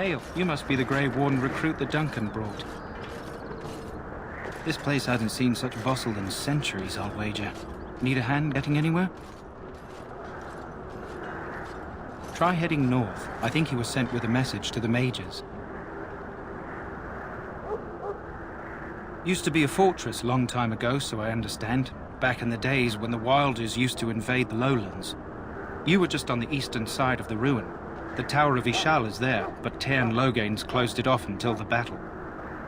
Hail, you must be the Grey Warden recruit that Duncan brought. This place hasn't seen such bustle in centuries, I'll wager. Need a hand getting anywhere? Try heading north. I think he was sent with a message to the mages. Used to be a fortress long time ago, so I understand. Back in the days when the Wilders used to invade the lowlands. You were just on the eastern side of the ruin. The Tower of Ishal is there, but Tairn Logains closed it off until the battle.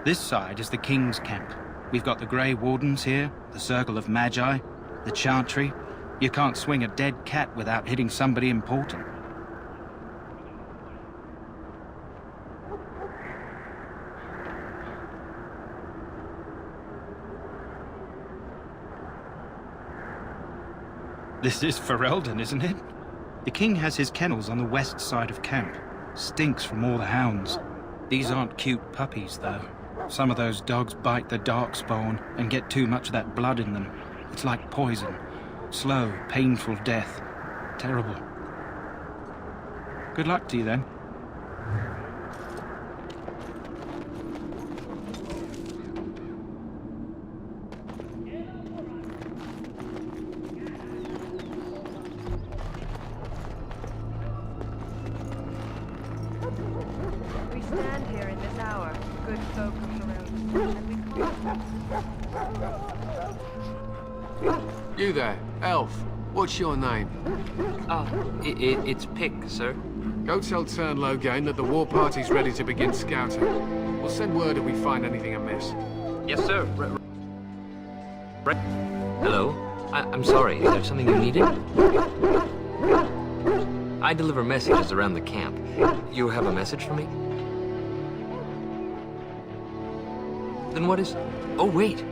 This side is the King's camp. We've got the Grey Wardens here, the Circle of Magi, the Chantry. You can't swing a dead cat without hitting somebody important. This is Ferelden, isn't it? The king has his kennels on the west side of camp. Stinks from all the hounds. These aren't cute puppies, though. Some of those dogs bite the darkspawn and get too much of that blood in them. It's like poison. Slow, painful death. Terrible. Good luck to you, then. You there, elf. What's your name? It's Pick, sir. Go tell Tairn Logain that the war party's ready to begin scouting. We'll send word if we find anything amiss. Yes, sir. Hello? I'm sorry, is there something you needed? I deliver messages around the camp. You have a message for me? Then what is... Oh, wait.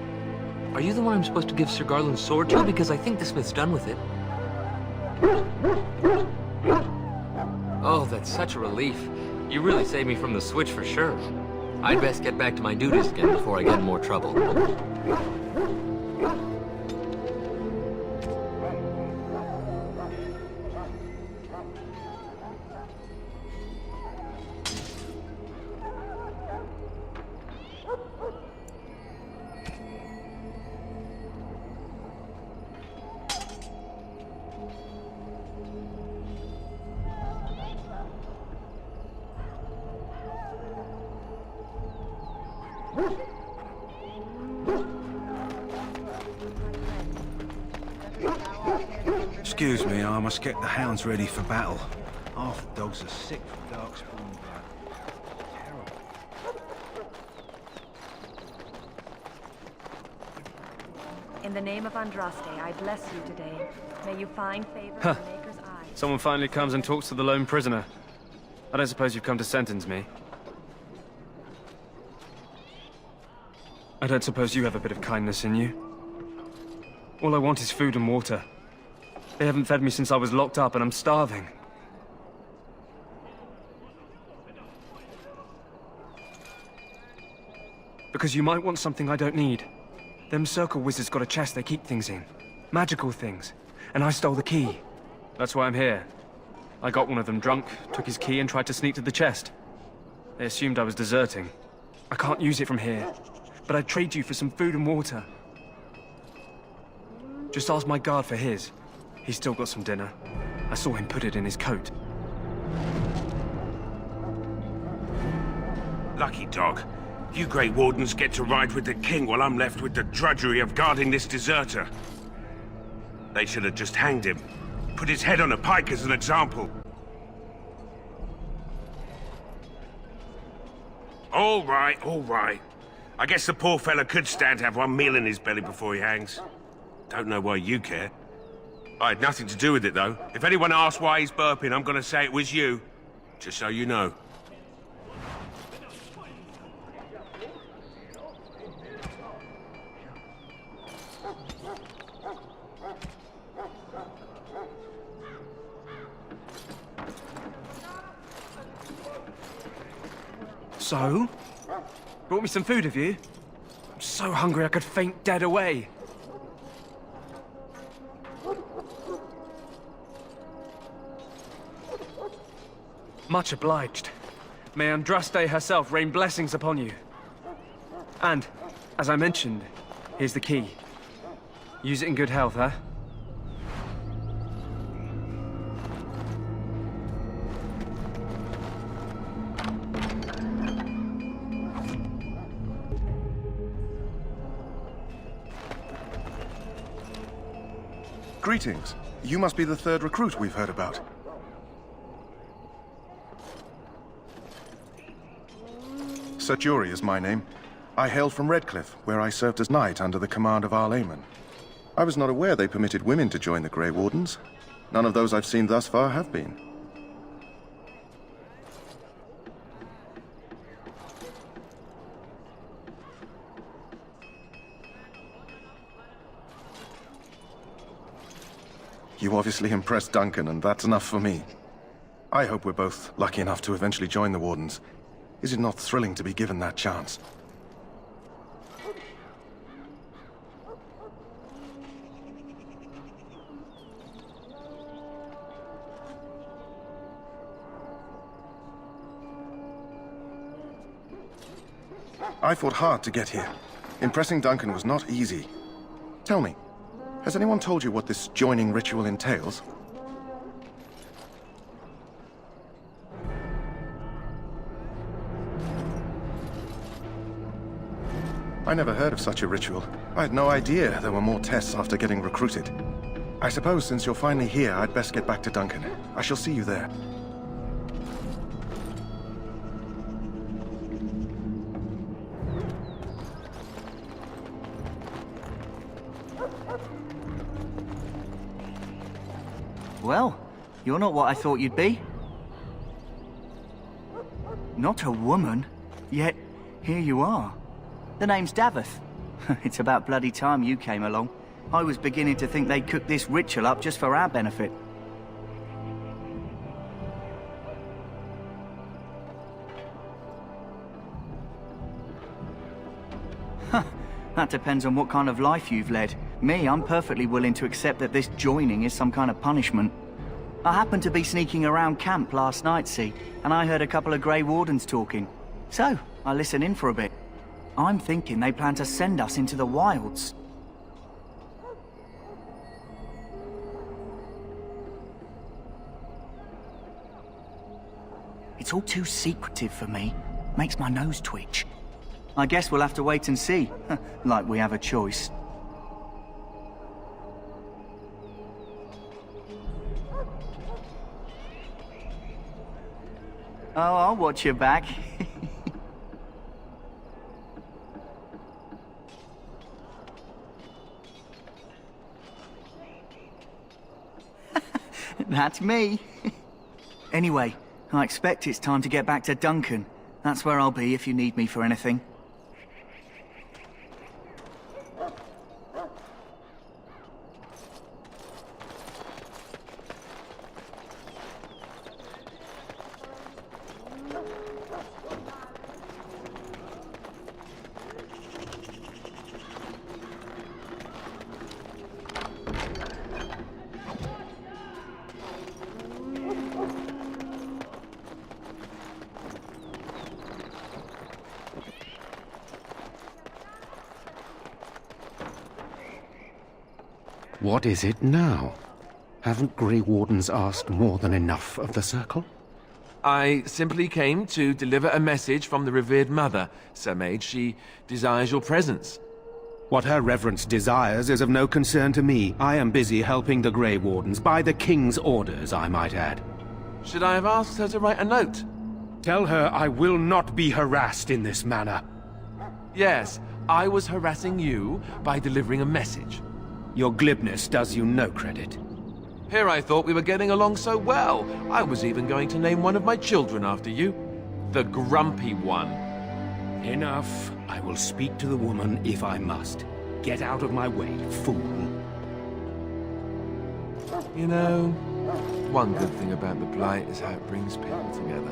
Are you the one I'm supposed to give Sir Garland's sword to? Because I think the smith's done with it. Oh, that's such a relief. You really saved me from the switch for sure. I'd best get back to my duties again before I get in more trouble. Excuse me, I must get the hounds ready for battle. Half the dogs are sick from darkspawn blood. Terrible. In the name of Andraste, I bless you today. May you find favor in the Maker's eye. Someone finally comes and talks to the lone prisoner. I don't suppose you've come to sentence me. I don't suppose you have a bit of kindness in you. All I want is food and water. They haven't fed me since I was locked up and I'm starving. Because you might want something I don't need. Them circle wizards got a chest they keep things in. Magical things. And I stole the key. That's why I'm here. I got one of them drunk, took his key and tried to sneak to the chest. They assumed I was deserting. I can't use it from here. But I'd trade you for some food and water. Just ask my guard for his. He's still got some dinner. I saw him put it in his coat. Lucky dog. You Grey Wardens get to ride with the king while I'm left with the drudgery of guarding this deserter. They should have just hanged him. Put his head on a pike as an example. All right, all right. I guess the poor fella could stand to have one meal in his belly before he hangs. Don't know why you care. I had nothing to do with it, though. If anyone asks why he's burping, I'm gonna say it was you. Just so you know. So? Brought me some food, have you? I'm so hungry I could faint dead away. Much obliged. May Andraste herself rain blessings upon you. And, as I mentioned, here's the key. Use it in good health, huh? Greetings. You must be the third recruit we've heard about. Sir Jury is my name. I hail from Redcliffe, where I served as knight under the command of Arl Eamon. I was not aware they permitted women to join the Grey Wardens. None of those I've seen thus far have been. You obviously impressed Duncan, and that's enough for me. I hope we're both lucky enough to eventually join the Wardens. Is it not thrilling to be given that chance? I fought hard to get here. Impressing Duncan was not easy. Tell me, has anyone told you what this joining ritual entails? I never heard of such a ritual. I had no idea there were more tests after getting recruited. I suppose since you're finally here, I'd best get back to Duncan. I shall see you there. Well, you're not what I thought you'd be. Not a woman, yet here you are. The name's Daveth. It's about bloody time you came along. I was beginning to think they'd cooked this ritual up just for our benefit. Huh, that depends on what kind of life you've led. Me, I'm perfectly willing to accept that this joining is some kind of punishment. I happened to be sneaking around camp last night, see, and I heard a couple of Grey Wardens talking. So, I listened in for a bit. I'm thinking they plan to send us into the wilds. It's all too secretive for me. Makes my nose twitch. I guess we'll have to wait and see. Like we have a choice. Oh, I'll watch your back. That's me. Anyway, I expect it's time to get back to Duncan. That's where I'll be if you need me for anything. What is it now? Haven't Grey Wardens asked more than enough of the Circle? I simply came to deliver a message from the revered mother, Sir Mage. She desires your presence. What her reverence desires is of no concern to me. I am busy helping the Grey Wardens, by the King's orders, I might add. Should I have asked her to write a note? Tell her I will not be harassed in this manner. Yes, I was harassing you by delivering a message. Your glibness does you no credit. Here I thought we were getting along so well. I was even going to name one of my children after you. The Grumpy One. Enough. I will speak to the woman if I must. Get out of my way, fool. You know, one good thing about the Blight is how it brings people together.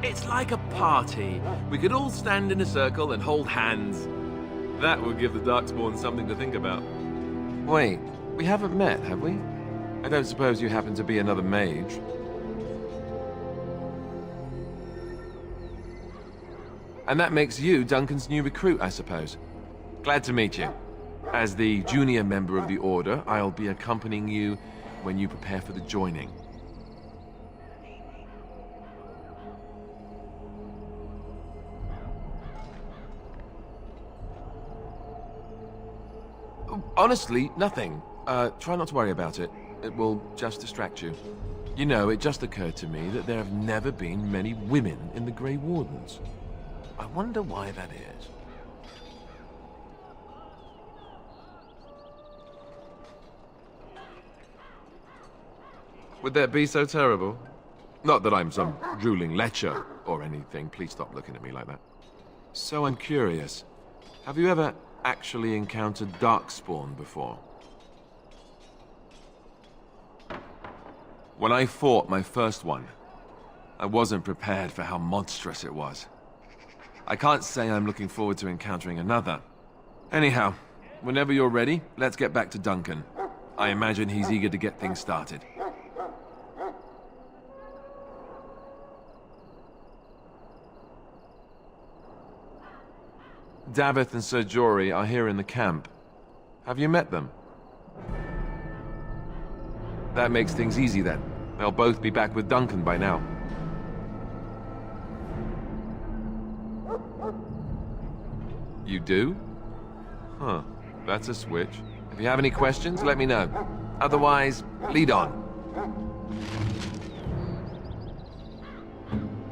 It's like a party. We could all stand in a circle and hold hands. That would give the Darkspawn something to think about. Wait, we haven't met, have we? I don't suppose you happen to be another mage? And that makes you Duncan's new recruit, I suppose. Glad to meet you. As the junior member of the Order, I'll be accompanying you when you prepare for the joining. Honestly, nothing. Try not to worry about it. It will just distract you. You know, it just occurred to me that there have never been many women in the Grey Wardens. I wonder why that is. Would that be so terrible? Not that I'm some drooling lecher or anything. Please stop looking at me like that. So I'm curious. Have you ever actually encountered Darkspawn before? When I fought my first one, I wasn't prepared for how monstrous it was. I can't say I'm looking forward to encountering another. Anyhow, whenever you're ready, let's get back to Duncan. I imagine he's eager to get things started. Davith and Sir Jory are here in the camp. Have you met them? That makes things easy then. They'll both be back with Duncan by now. You do? Huh. That's a switch. If you have any questions, let me know. Otherwise, lead on.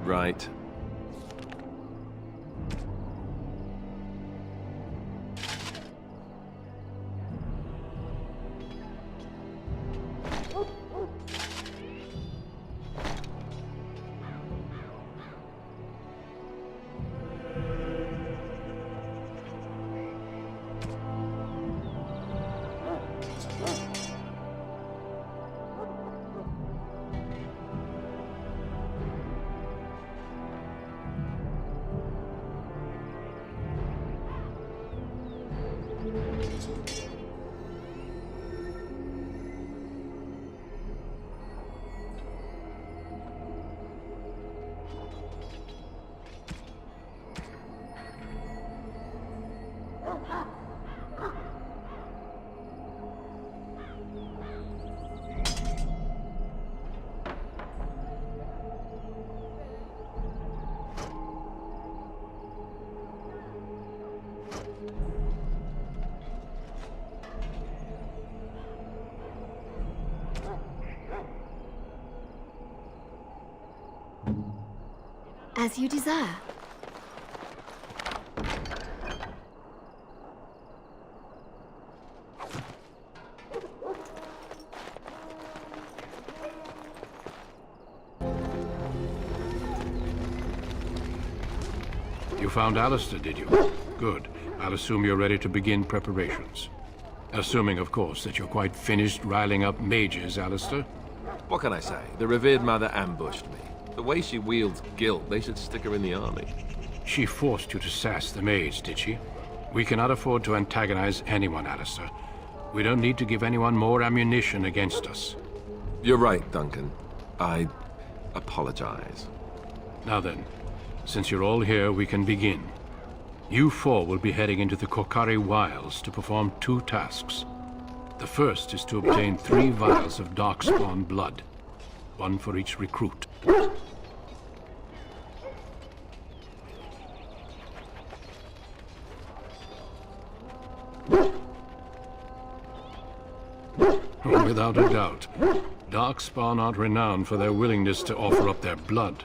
Right. As you desire. You found Alistair, did you? Good. I'll assume you're ready to begin preparations. Assuming, of course, that you're quite finished riling up mages, Alistair. What can I say? The revered mother ambushed me. The way she wields guilt, they should stick her in the army. She forced you to sass the maids, did she? We cannot afford to antagonize anyone, Alistair. We don't need to give anyone more ammunition against us. You're right, Duncan. I apologize. Now then, since you're all here, we can begin. You four will be heading into the Kokari Wilds to perform 2 tasks. The first is to obtain 3 vials of Darkspawn blood, 1 for each recruit. Without a doubt, Darkspawn aren't renowned for their willingness to offer up their blood.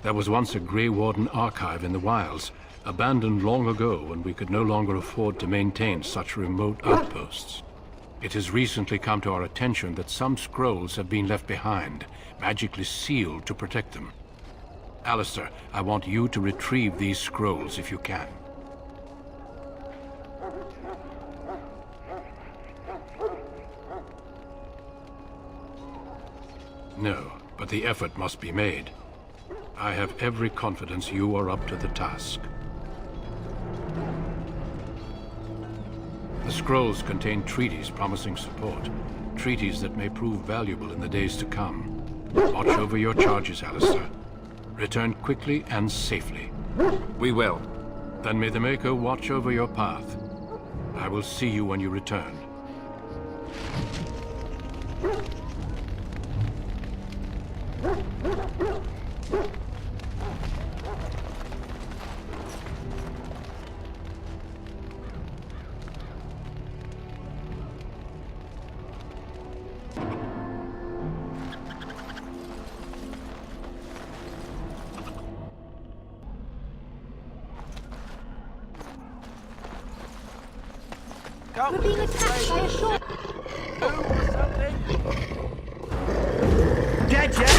There was once a Grey Warden archive in the wilds, abandoned long ago when we could no longer afford to maintain such remote outposts. It has recently come to our attention that some scrolls have been left behind, magically sealed to protect them. Alistair, I want you to retrieve these scrolls if you can. No, but the effort must be made. I have every confidence you are up to the task. The scrolls contain treaties promising support. treaties that may prove valuable in the days to come. Watch over your charges, Alistair. Return quickly and safely. We will. Then may the Maker watch over your path. I will see you when you return. We're being attacked by a short... Dead yet?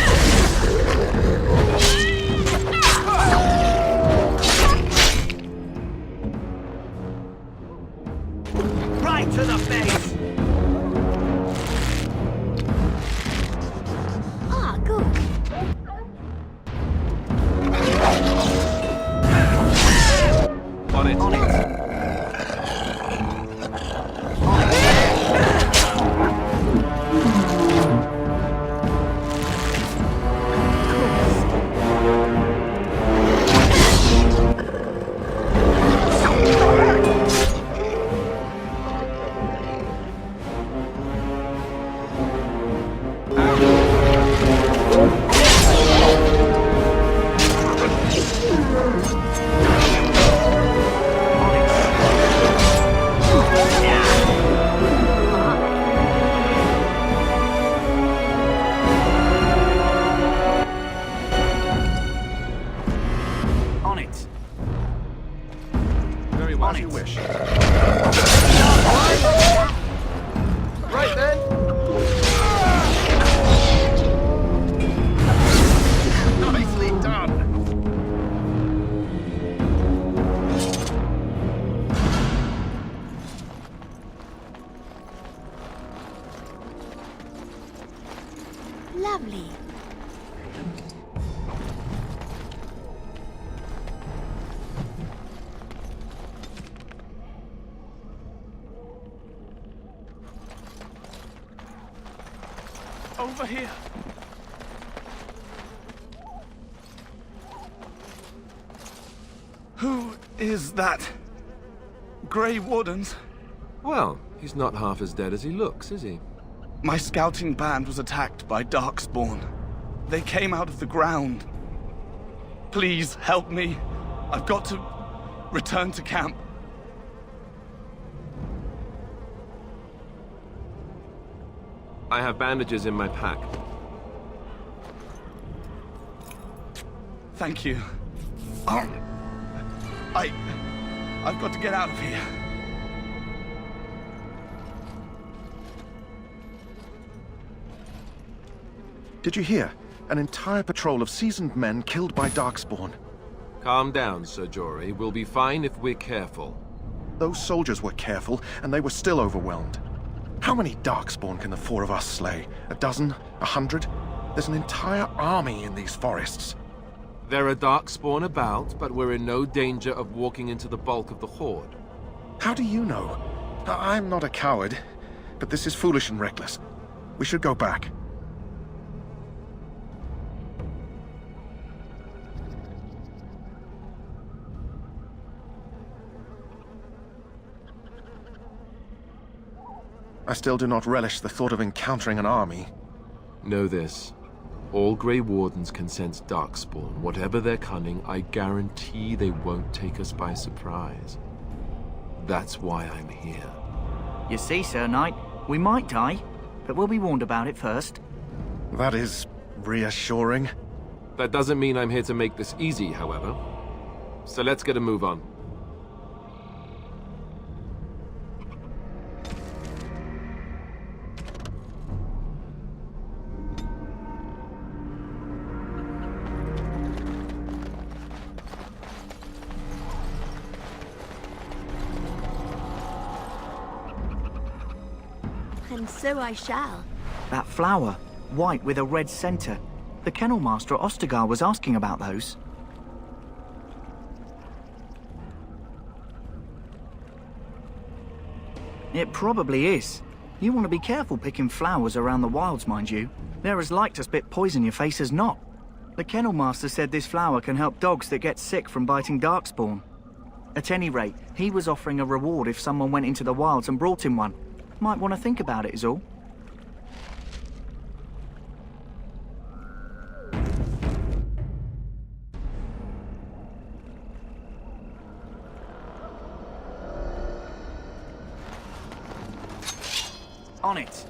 Right to the face! Ah, good. On it. On it. As you wish. Right then. Nicely done. Lovely. Over here. Who is that? Grey Wardens? Well, he's not half as dead as he looks, is he? My scouting band was attacked by Darkspawn. They came out of the ground. Please help me. I've got to return to camp. I have bandages in my pack. Thank you. I've got to get out of here. Did you hear? An entire patrol of seasoned men killed by Darkspawn. Calm down, Sir Jory. We'll be fine if we're careful. Those soldiers were careful, and they were still overwhelmed. How many Darkspawn can the four of us slay? A dozen? 100? There's an entire army in these forests. There are Darkspawn about, but we're in no danger of walking into the bulk of the Horde. How do you know? I'm not a coward, but this is foolish and reckless. We should go back. I still do not relish the thought of encountering an army. Know this. All Grey Wardens can sense Darkspawn. Whatever their cunning, I guarantee they won't take us by surprise. That's why I'm here. You see, Sir Knight, we might die, but we'll be warned about it first. That is reassuring. That doesn't mean I'm here to make this easy, however. So let's get a move on. And so I shall. That flower, white with a red center. The kennel master at Ostagar was asking about those. It probably is. You want to be careful picking flowers around the wilds, mind you. They're as like to spit poison in your face as not. The kennel master said this flower can help dogs that get sick from biting darkspawn. At any rate, he was offering a reward if someone went into the wilds and brought him one. Might want to think about it is all. On it.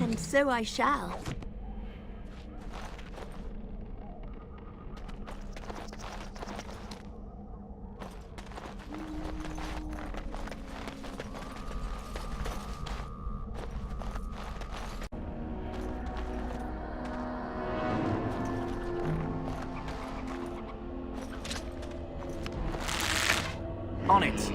And so I shall. On it.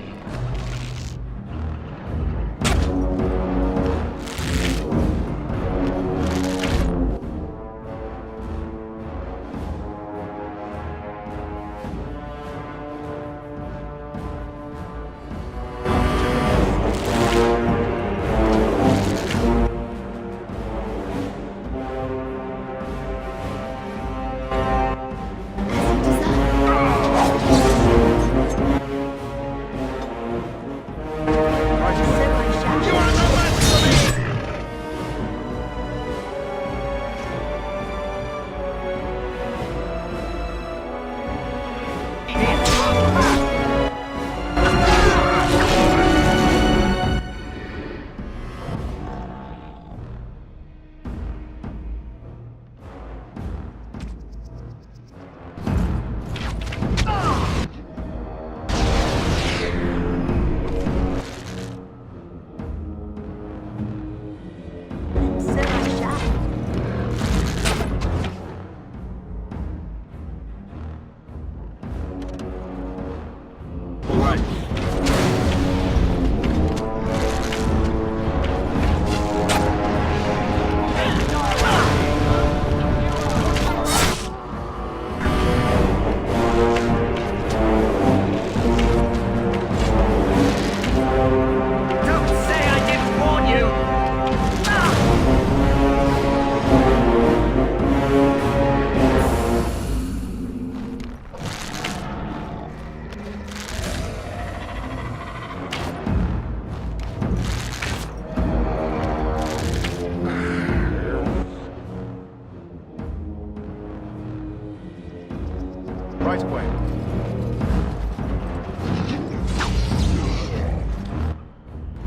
Right away.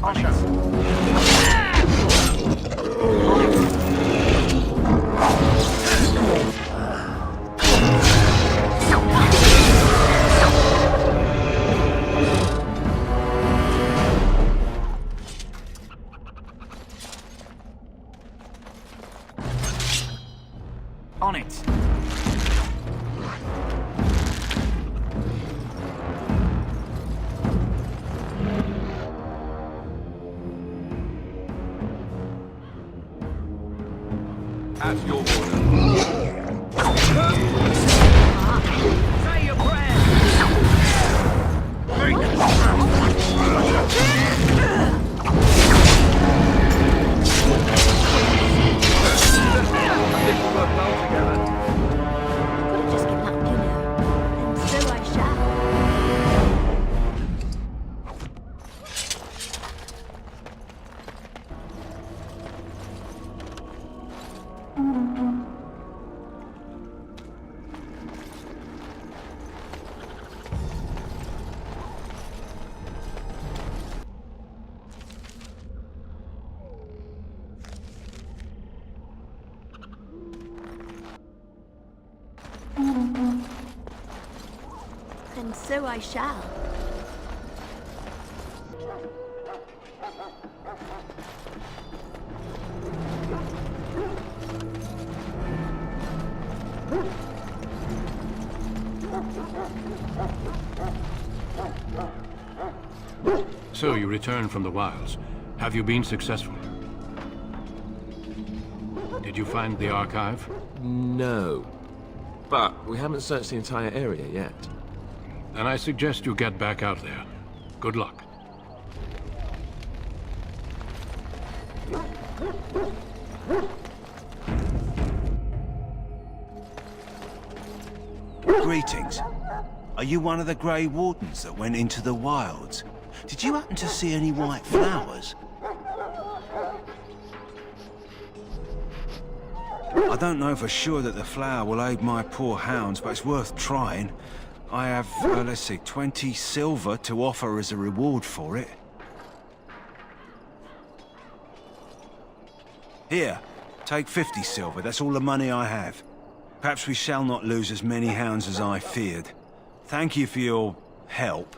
On it. On it. At your order. Say your prayers! Could've just kidnapped you now. And so I shall. And so I shall. So you returned from the wilds. Have you been successful? Did you find the archive? No. But we haven't searched the entire area yet. Then I suggest you get back out there. Good luck. Greetings. Are you one of the Grey Wardens that went into the wilds? Did you happen to see any white flowers? I don't know for sure that the flower will aid my poor hounds, but it's worth trying. I have, let's see, 20 silver to offer as a reward for it. Here, take 50 silver. That's all the money I have. Perhaps we shall not lose as many hounds as I feared. Thank you for your help.